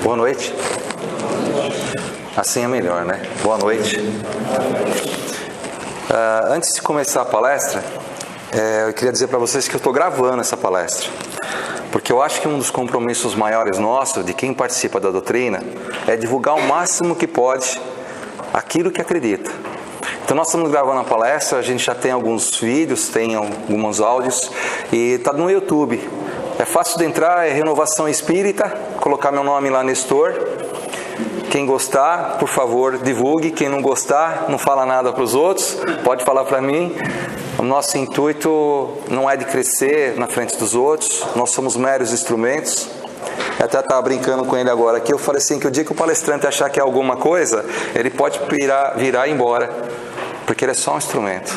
Boa noite. Assim é melhor, né? Boa noite. Antes de começar a palestra, eu queria dizer para vocês que eu estou gravando essa palestra. Porque eu acho que um dos compromissos maiores nossos, de quem participa da doutrina, é divulgar o máximo que pode aquilo que acredita. Então nós estamos gravando a palestra, a gente já tem alguns vídeos, tem alguns áudios, e está no YouTube. É fácil de entrar, é Renovação Espírita, colocar meu nome lá, Nestor. Quem gostar, por favor, divulgue. Quem não gostar, não fala nada para os outros, pode falar para mim. O nosso intuito não é de crescer na frente dos outros, nós somos meros instrumentos. Eu até estava brincando com ele agora aqui, eu falei assim, que o dia que o palestrante achar que é alguma coisa, ele pode virar e ir embora, porque ele é só um instrumento.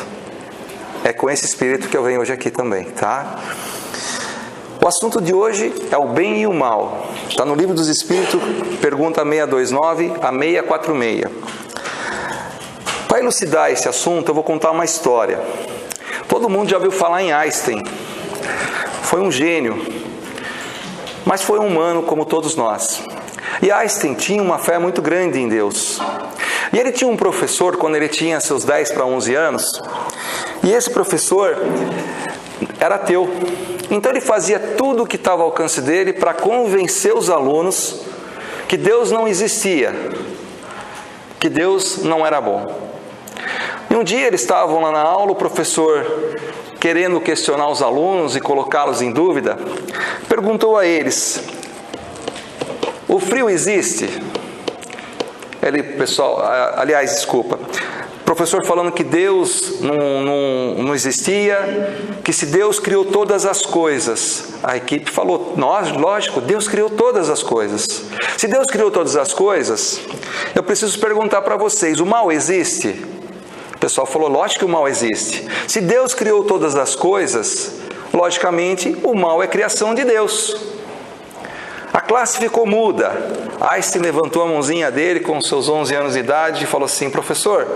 É com esse espírito que eu venho hoje aqui também, tá? O assunto de hoje é o bem e o mal. Está no Livro dos Espíritos, pergunta 629 a 646. Para elucidar esse assunto, eu vou contar uma história. Todo mundo já ouviu falar em Einstein. Foi um gênio, mas foi um humano como todos nós. E Einstein tinha uma fé muito grande em Deus. E ele tinha um professor, quando ele tinha seus 10 para 11 anos, e esse professor era ateu. Então ele fazia tudo o que estava ao alcance dele para convencer os alunos que Deus não existia, que Deus não era bom. E um dia eles estavam lá na aula, o professor, querendo questionar os alunos e colocá-los em dúvida, perguntou a eles: o frio existe? O professor falando que Deus não existia, que se Deus criou todas as coisas. A equipe falou: lógico, Deus criou todas as coisas. Se Deus criou todas as coisas, eu preciso perguntar para vocês, o mal existe? O pessoal falou: lógico que o mal existe. Se Deus criou todas as coisas, logicamente o mal é criação de Deus. A classe ficou muda. Einstein levantou a mãozinha dele com seus 11 anos de idade e falou assim: professor,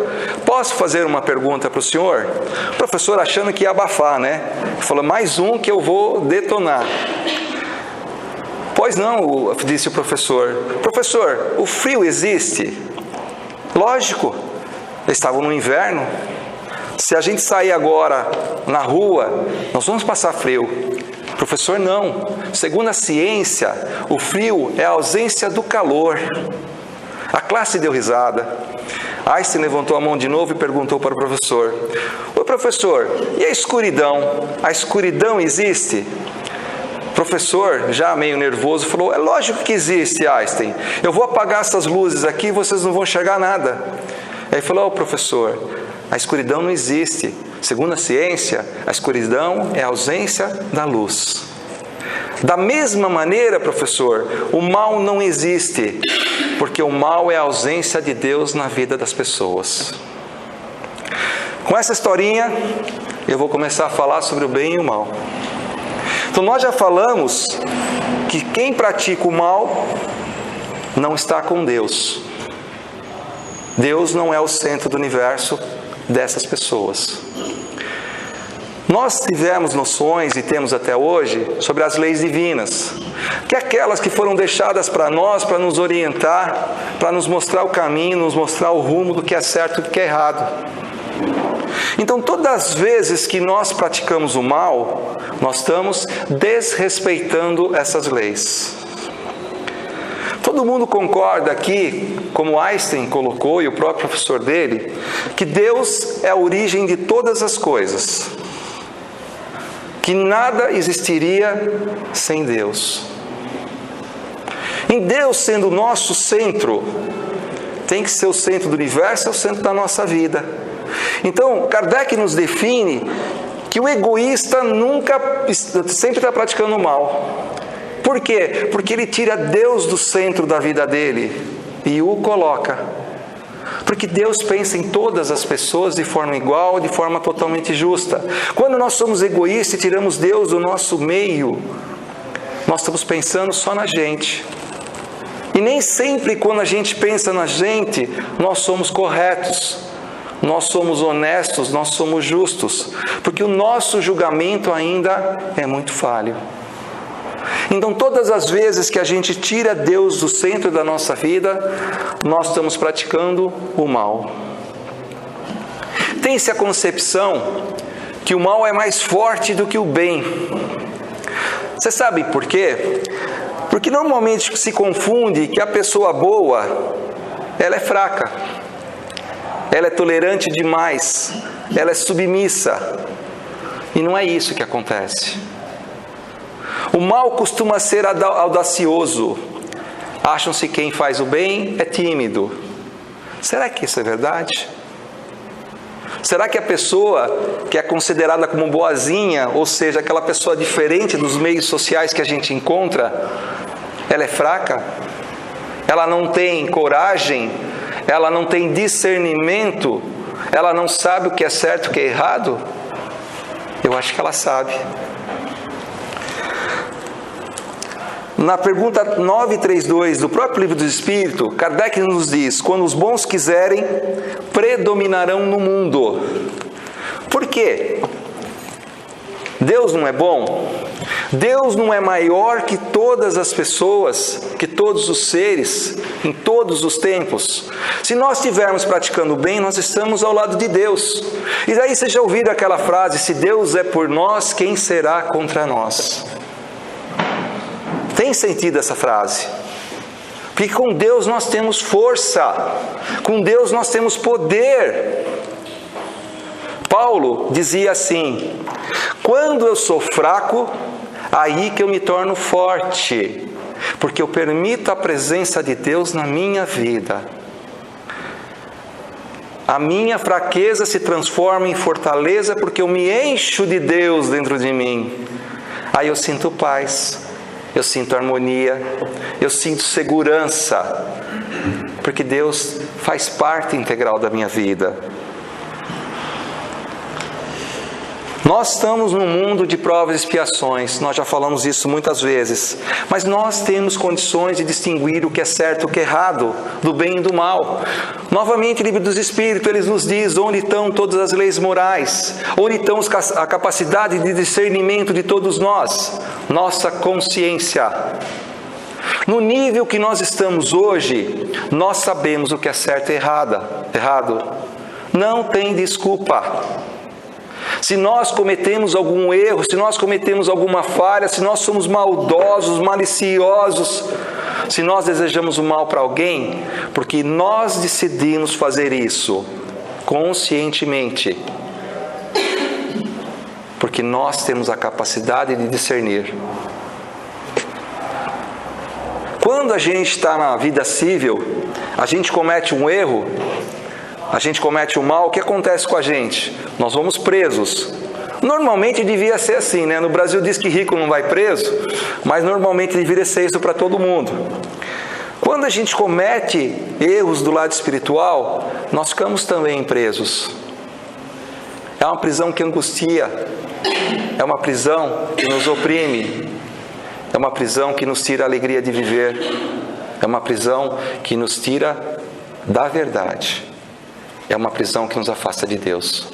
posso fazer uma pergunta para o senhor? O professor, achando que ia abafar, né? Falou: mais um que eu vou detonar. Pois não, disse o professor. Professor, o frio existe? Lógico, eles estavam no inverno. Se a gente sair agora na rua, nós vamos passar frio. Professor, não. Segundo a ciência, o frio é a ausência do calor. A classe deu risada. Einstein levantou a mão de novo e perguntou para o professor: ô professor, e a escuridão? A escuridão existe? O professor, já meio nervoso, falou: é lógico que existe, Einstein. Eu vou apagar essas luzes aqui e vocês não vão enxergar nada. Aí ele falou: ô professor, a escuridão não existe. Segundo a ciência, a escuridão é a ausência da luz. Da mesma maneira, professor, o mal não existe, porque o mal é a ausência de Deus na vida das pessoas. Com essa historinha, eu vou começar a falar sobre o bem e o mal. Então nós já falamos que quem pratica o mal não está com Deus. Deus não é o centro do universo dessas pessoas. Nós tivemos noções e temos até hoje sobre as leis divinas, que é aquelas que foram deixadas para nós, para nos orientar, para nos mostrar o caminho, nos mostrar o rumo do que é certo e do que é errado. Então, todas as vezes que nós praticamos o mal, nós estamos desrespeitando essas leis. Todo mundo concorda aqui, como Einstein colocou e o próprio professor dele, que Deus é a origem de todas as coisas. Que nada existiria sem Deus. Em Deus sendo o nosso centro, tem que ser o centro do universo, é o centro da nossa vida. Então, Kardec nos define que o egoísta sempre está praticando o mal. Por quê? Porque ele tira Deus do centro da vida dele e o coloca. Porque Deus pensa em todas as pessoas de forma igual, de forma totalmente justa. Quando nós somos egoístas e tiramos Deus do nosso meio, nós estamos pensando só na gente. E nem sempre quando a gente pensa na gente, nós somos corretos, nós somos honestos, nós somos justos. Porque o nosso julgamento ainda é muito falho. Então, todas as vezes que a gente tira Deus do centro da nossa vida, nós estamos praticando o mal. Tem-se a concepção que o mal é mais forte do que o bem. Você sabe por quê? Porque normalmente se confunde que a pessoa boa, ela é fraca, ela é tolerante demais, ela é submissa. E não é isso que acontece. O mal costuma ser audacioso. Acham-se quem faz o bem é tímido. Será que isso é verdade? Será que a pessoa que é considerada como boazinha, ou seja, aquela pessoa diferente dos meios sociais que a gente encontra, ela é fraca? Ela não tem coragem? Ela não tem discernimento? Ela não sabe o que é certo e o que é errado? Eu acho que ela sabe. Na pergunta 932 do próprio Livro do Espírito, Kardec nos diz: quando os bons quiserem, predominarão no mundo. Por quê? Deus não é bom? Deus não é maior que todas as pessoas, que todos os seres, em todos os tempos. Se nós estivermos praticando o bem, nós estamos ao lado de Deus. E daí vocês já ouviram aquela frase: se Deus é por nós, quem será contra nós? Tem sentido essa frase? Porque com Deus nós temos força, com Deus nós temos poder. Paulo dizia assim: quando eu sou fraco, aí que eu me torno forte, porque eu permito a presença de Deus na minha vida. A minha fraqueza se transforma em fortaleza, porque eu me encho de Deus dentro de mim. Aí eu sinto paz, eu sinto harmonia, eu sinto segurança, porque Deus faz parte integral da minha vida. Nós estamos num mundo de provas e expiações, nós já falamos isso muitas vezes, mas nós temos condições de distinguir o que é certo e o que é errado, do bem e do mal. Novamente, o Livro dos Espíritos, ele nos diz onde estão todas as leis morais, onde estão a capacidade de discernimento de todos nós, nossa consciência. No nível que nós estamos hoje, nós sabemos o que é certo e errado. Não tem desculpa. Se nós cometemos algum erro, se nós cometemos alguma falha, se nós somos maldosos, maliciosos, se nós desejamos o mal para alguém, porque nós decidimos fazer isso conscientemente, porque nós temos a capacidade de discernir. Quando a gente está na vida civil, a gente comete um erro, a gente comete o mal, o que acontece com a gente? Nós vamos presos. Normalmente devia ser assim, né? No Brasil diz que rico não vai preso, mas normalmente deveria ser isso para todo mundo. Quando a gente comete erros do lado espiritual, nós ficamos também presos. É uma prisão que angustia, é uma prisão que nos oprime, é uma prisão que nos tira a alegria de viver, é uma prisão que nos tira da verdade. É uma prisão que nos afasta de Deus.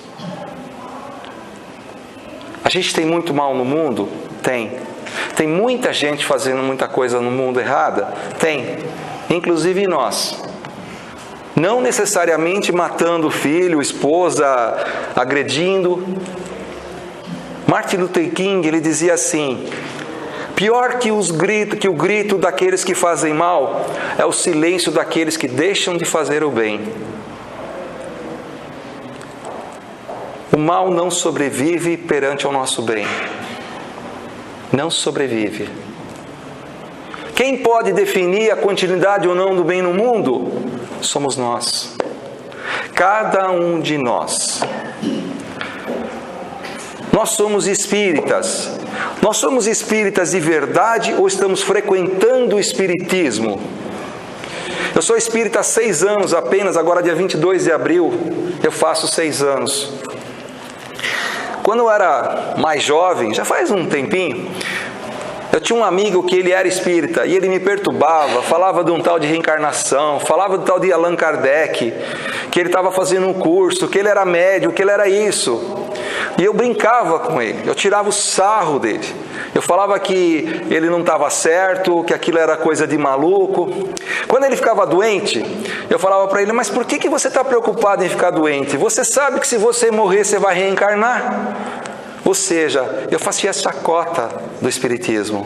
A gente tem muito mal no mundo? Tem. Tem muita gente fazendo muita coisa no mundo errada? Tem. Inclusive nós. Não necessariamente matando filho, esposa, agredindo. Martin Luther King, ele dizia assim: pior que o grito daqueles que fazem mal é o silêncio daqueles que deixam de fazer o bem. O mal não sobrevive perante ao nosso bem. Não sobrevive. Quem pode definir a continuidade ou não do bem no mundo? Somos nós. Cada um de nós. Nós somos espíritas. Nós somos espíritas de verdade ou estamos frequentando o espiritismo? Eu sou espírita há 6 anos apenas, agora dia 22 de abril eu faço 6 anos. Quando eu era mais jovem, já faz um tempinho, eu tinha um amigo que ele era espírita e ele me perturbava, falava de um tal de reencarnação, falava do tal de Allan Kardec, que ele estava fazendo um curso, que ele era médium, que ele era isso. E eu brincava com ele, eu tirava o sarro dele. Eu falava que ele não estava certo, que aquilo era coisa de maluco. Quando ele ficava doente, eu falava para ele, mas por que você está preocupado em ficar doente? Você sabe que se você morrer, você vai reencarnar. Ou seja, eu fazia chacota do espiritismo.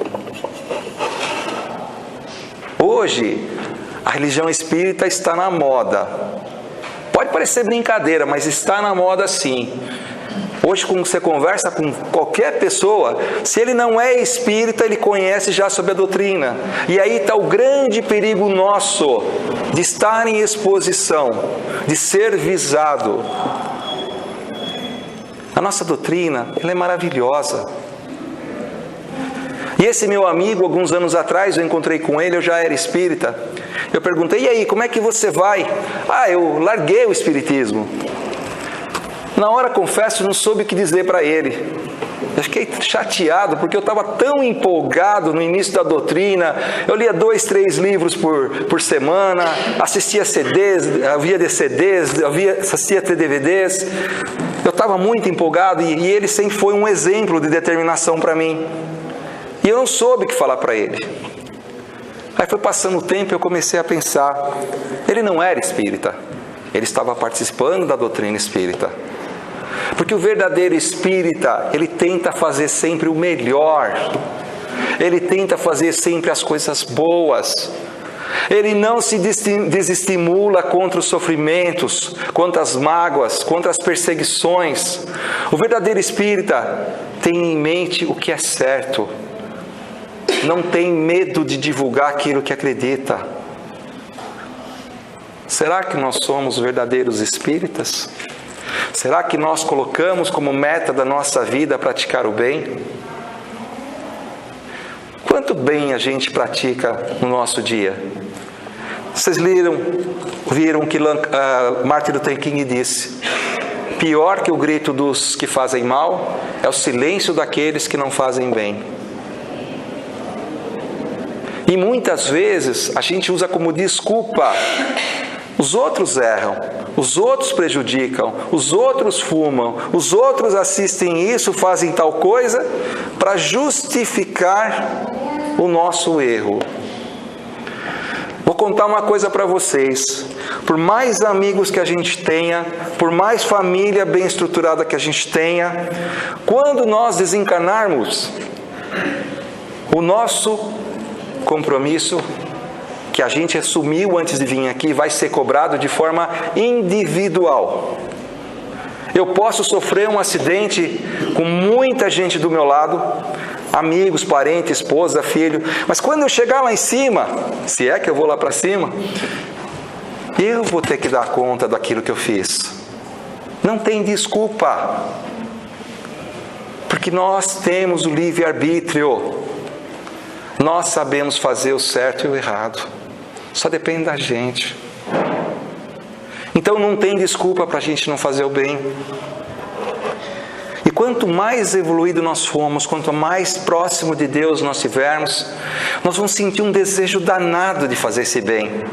Hoje, a religião espírita está na moda. Pode parecer brincadeira, mas está na moda sim. Hoje, quando você conversa com qualquer pessoa, se ele não é espírita, ele conhece já sobre a doutrina. E aí está o grande perigo nosso de estar em exposição, de ser visado. A nossa doutrina, ela é maravilhosa. E esse meu amigo, alguns anos atrás, eu encontrei com ele, eu já era espírita. Eu perguntei, e aí, como é que você vai? Eu larguei o espiritismo. Na hora, confesso, não soube o que dizer para ele. Eu fiquei chateado, porque eu estava tão empolgado no início da doutrina. Eu lia 2, 3 livros por semana, assistia CDs, havia CDs, assistia DVDs. Eu estava muito empolgado e ele sempre foi um exemplo de determinação para mim. E eu não soube o que falar para ele. Aí foi passando o tempo e eu comecei a pensar. Ele não era espírita. Ele estava participando da doutrina espírita. Porque o verdadeiro espírita, ele tenta fazer sempre o melhor. Ele tenta fazer sempre as coisas boas. Ele não se desestimula contra os sofrimentos, contra as mágoas, contra as perseguições. O verdadeiro espírita tem em mente o que é certo. Não tem medo de divulgar aquilo que acredita. Será que nós somos verdadeiros espíritas? Será que nós colocamos como meta da nossa vida praticar o bem? Quanto bem a gente pratica no nosso dia? Vocês viram que Martin Luther King disse: pior que o grito dos que fazem mal é o silêncio daqueles que não fazem bem. E muitas vezes a gente usa como desculpa: os outros erram, os outros prejudicam, os outros fumam, os outros assistem isso, fazem tal coisa, para justificar o nosso erro. Vou contar uma coisa para vocês. Por mais amigos que a gente tenha, por mais família bem estruturada que a gente tenha, quando nós desencarnarmos, o nosso compromisso que a gente assumiu antes de vir aqui vai ser cobrado de forma individual. Eu posso sofrer um acidente com muita gente do meu lado, amigos, parentes, esposa, filho, mas quando eu chegar lá em cima, se é que eu vou lá para cima, eu vou ter que dar conta daquilo que eu fiz. Não tem desculpa, porque nós temos o livre-arbítrio. Nós sabemos fazer o certo e o errado. Só depende da gente. Então não tem desculpa para a gente não fazer o bem. E quanto mais evoluído nós formos, quanto mais próximo de Deus nós estivermos, nós vamos sentir um desejo danado de fazer esse bem.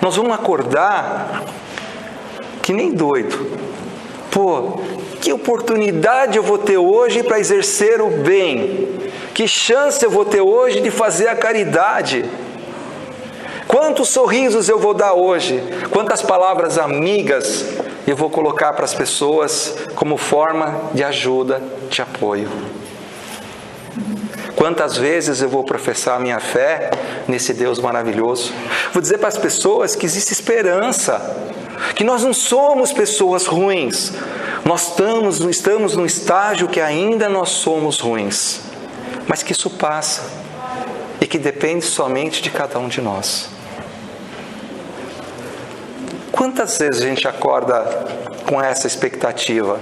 Nós vamos acordar que nem doido. Que oportunidade eu vou ter hoje para exercer o bem? Que chance eu vou ter hoje de fazer a caridade? Quantos sorrisos eu vou dar hoje? Quantas palavras amigas eu vou colocar para as pessoas como forma de ajuda, de apoio? Quantas vezes eu vou professar a minha fé nesse Deus maravilhoso? Vou dizer para as pessoas que existe esperança, que nós não somos pessoas ruins. Nós estamos num estágio que ainda nós somos ruins, mas que isso passa e que depende somente de cada um de nós. Quantas vezes a gente acorda com essa expectativa?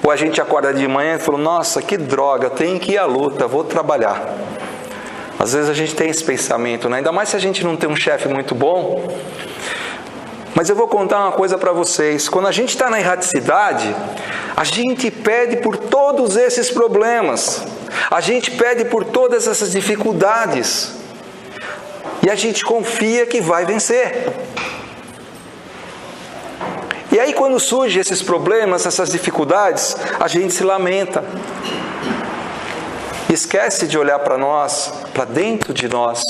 Ou a gente acorda de manhã e fala: nossa, que droga, eu tenho que ir à luta, vou trabalhar. Às vezes a gente tem esse pensamento, né? Ainda mais se a gente não tem um chefe muito bom. Mas eu vou contar uma coisa para vocês. Quando a gente está na erraticidade, a gente pede por todos esses problemas. A gente pede por todas essas dificuldades. E a gente confia que vai vencer. E aí quando surgem esses problemas, essas dificuldades, a gente se lamenta. esquece de olhar para nós, para dentro de nós,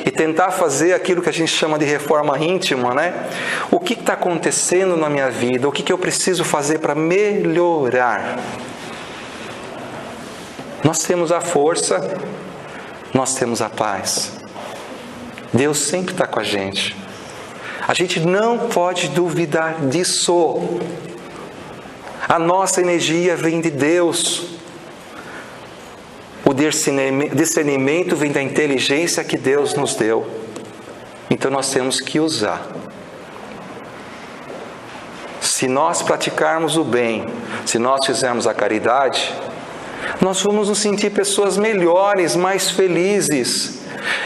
e tentar fazer aquilo que a gente chama de reforma íntima, né? O que está acontecendo na minha vida? O que eu preciso fazer para melhorar? Nós temos a força, nós temos a paz. Deus sempre está com a gente. A gente não pode duvidar disso. A nossa energia vem de Deus. O discernimento vem da inteligência que Deus nos deu. Então nós temos que usar. Se nós praticarmos o bem, se nós fizermos a caridade, nós vamos nos sentir pessoas melhores, mais felizes.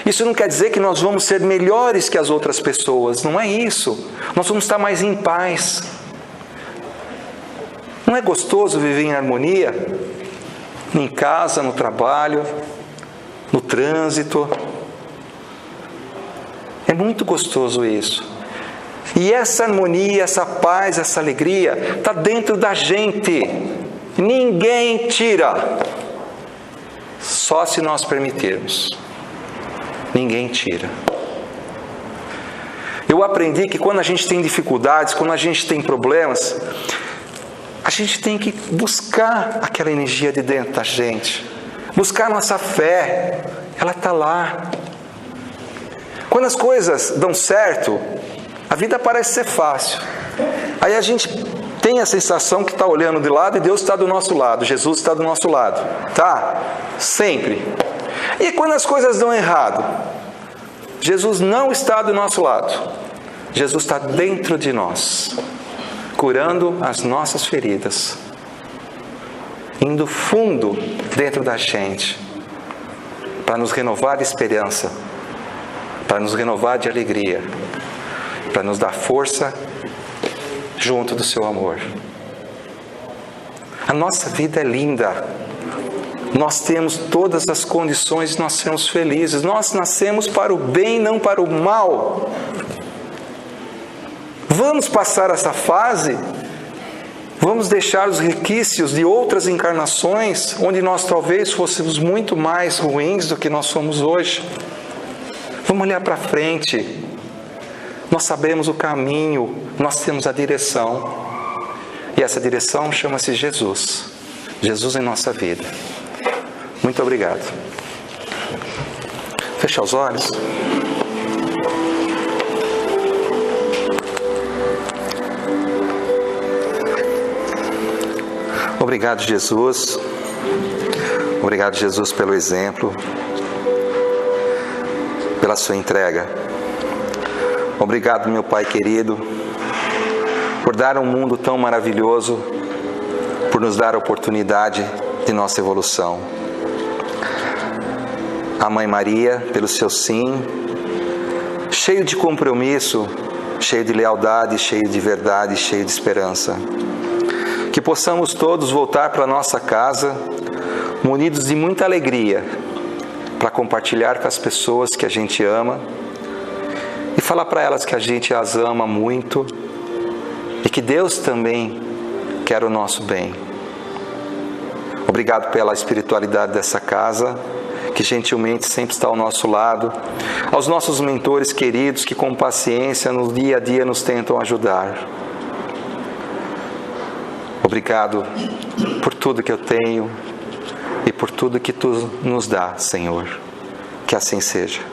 Isso não quer dizer que nós vamos ser melhores que as outras pessoas, não é isso. Nós vamos estar mais em paz. Não é gostoso viver em harmonia? Em casa, no trabalho, no trânsito. É muito gostoso isso. E essa harmonia, essa paz, essa alegria está dentro da gente. Ninguém tira. Só se nós permitirmos. Ninguém tira. Eu aprendi que quando a gente tem dificuldades, quando a gente tem problemas, a gente tem que buscar aquela energia de dentro da gente. Buscar a nossa fé. Ela está lá. Quando as coisas dão certo, a vida parece ser fácil. Aí a gente tem a sensação que está olhando de lado e Deus está do nosso lado. Jesus está do nosso lado. Tá? Sempre. E quando as coisas dão errado, Jesus não está do nosso lado. Jesus está dentro de nós, curando as nossas feridas, indo fundo dentro da gente, para nos renovar de esperança, para nos renovar de alegria, para nos dar força junto do seu amor. A nossa vida é linda. Nós temos todas as condições de nós sermos felizes. Nós nascemos para o bem, não para o mal. Vamos passar essa fase? Vamos deixar os requisitos de outras encarnações, onde nós talvez fôssemos muito mais ruins do que nós somos hoje? Vamos olhar para frente. Nós sabemos o caminho, nós temos a direção. E essa direção chama-se Jesus. Jesus em nossa vida. Muito obrigado. Fecha os olhos. Obrigado, Jesus. Obrigado, Jesus, pelo exemplo, pela sua entrega. Obrigado, meu Pai querido, por dar um mundo tão maravilhoso, por nos dar a oportunidade de nossa evolução. A Mãe Maria, pelo seu sim, cheio de compromisso, cheio de lealdade, cheio de verdade, cheio de esperança. Que possamos todos voltar para nossa casa, munidos de muita alegria, para compartilhar com as pessoas que a gente ama e falar para elas que a gente as ama muito e que Deus também quer o nosso bem. Obrigado pela espiritualidade dessa casa, que gentilmente sempre está ao nosso lado, aos nossos mentores queridos que com paciência no dia a dia nos tentam ajudar. Obrigado por tudo que eu tenho e por tudo que Tu nos dá, Senhor. Que assim seja.